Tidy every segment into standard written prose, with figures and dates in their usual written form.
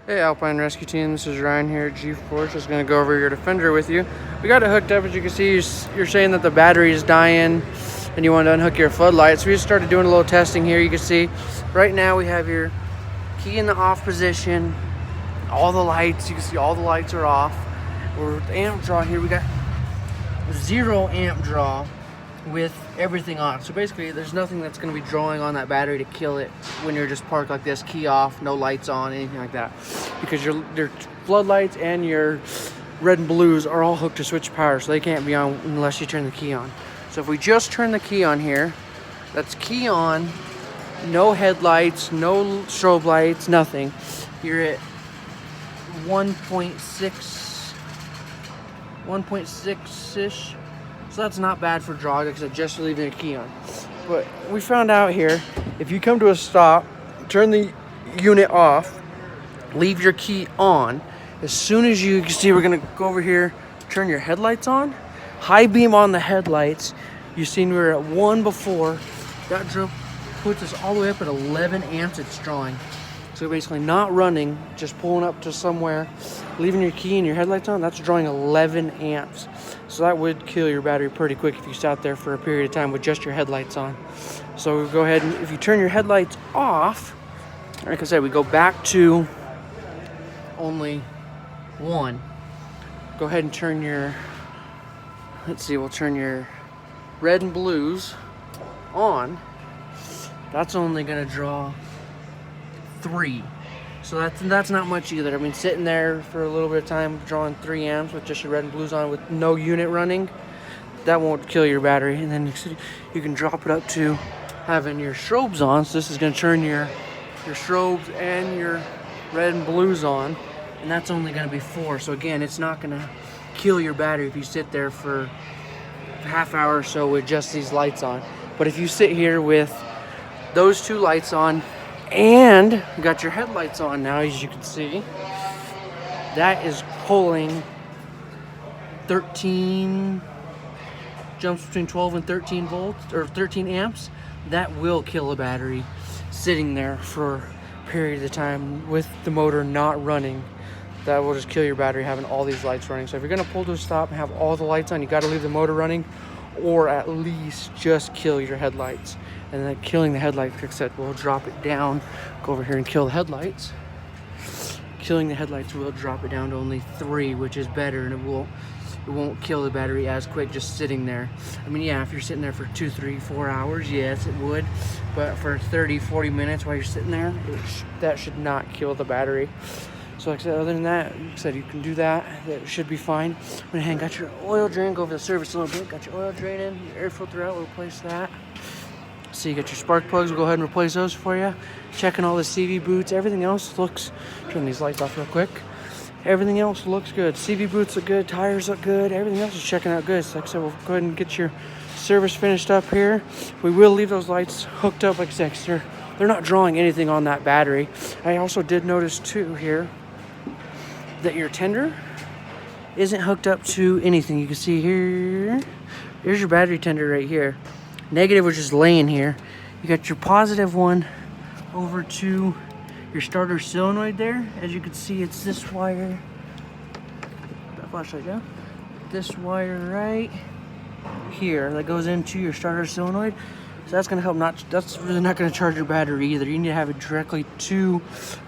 Hey Alpine Rescue Team, this is Ryan here at G-Force. Just going to go over your Defender with you. We got it hooked up. As you can see, you're saying that the battery is dying and you want to unhook your floodlights. So we just started doing a little testing here. You can see right now we have your key in the off position. All the lights, you can see all the lights are off. We're with the amp draw here. We got 0 amp draw with everything on. So basically there's nothing that's going to be drawing on that battery to kill it when you're just parked like this, key off, no lights on, anything like that, because your floodlights and your red and blues are all hooked to switch power, so they can't be on unless you turn the key on. So if we just turn the key on here, that's key on, no headlights, no strobe lights, nothing. You're at 1.6-ish. So that's not bad for draw because I'm just leaving a key on. But we found out here, if you come to a stop, turn the unit off, leave your key on, as soon as you can see, we're gonna go over here, turn your headlights on, high beam on the headlights. You've seen we were at 1 before. That drill puts us all the way up at 11 amps it's drawing. So basically not running, just pulling up to somewhere, leaving your key and your headlights on, that's drawing 11 amps. So that would kill your battery pretty quick if you sat there for a period of time with just your headlights on. So go ahead and if you turn your headlights off, like I said, we go back to only 1. Go ahead and turn your, let's see, we'll turn your red and blues on. That's only gonna draw 3. So that's not much either. I mean, sitting there for a little bit of time drawing 3 amps with just your red and blues on with no unit running, that won't kill your battery. And then you can drop it up to having your strobes on. So this is going to turn your strobes and your red and blues on, and that's only going to be 4. So again, it's not going to kill your battery if you sit there for a half hour or so with just these lights on. But if you sit here with those 2 lights on and you got your headlights on now, as you can see, that is pulling 13, jumps between 12 and 13 volts or 13 amps. That will kill a battery sitting there for a period of time with the motor not running. That will just kill your battery having all these lights running. So if you're gonna pull to a stop and have all the lights on, you got to leave the motor running, or at least just kill your headlights. And then killing the headlights, like I said, will drop it down. Go over here and kill the headlights. Killing the headlights will drop it down to only 3, which is better, and it won't kill the battery as quick just sitting there. I mean, yeah, if you're sitting there for 2, 3, 4 hours, yes, it would. But for 30, 40 minutes while you're sitting there, that should not kill the battery. So like I said, other than that, like I said, you can do that. That should be fine. Went ahead and got your oil drain. Go over the service a little bit. Got your oil drain in. Your air filter out. We'll replace that. So you got your spark plugs. We'll go ahead and replace those for you. Checking all the CV boots. Everything else looks... Turn these lights off real quick. Everything else looks good. CV boots look good. Tires look good. Everything else is checking out good. So like I said, we'll go ahead and get your service finished up here. We will leave those lights hooked up like I said, 'cause they're not drawing anything on that battery. I also did notice too here that your tender isn't hooked up to anything. You can see here, here's your battery tender right here. Negative was just laying here. You got your positive one over to your starter solenoid there. As you can see, it's this wire. Put that flashlight down. This wire right here that goes into your starter solenoid. So that's gonna help that's really not gonna charge your battery either. You need to have it directly to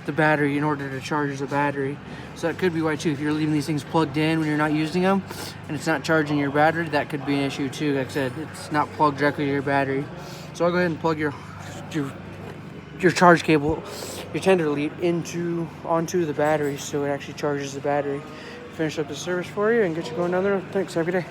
the battery in order to charge the battery. So that could be why too, if you're leaving these things plugged in when you're not using them and it's not charging your battery, that could be an issue too. Like I said, it's not plugged directly to your battery. So I'll go ahead and plug your charge cable, your tender lead onto the battery so it actually charges the battery. Finish up the service for you and get you going down there. Thanks, have a good day.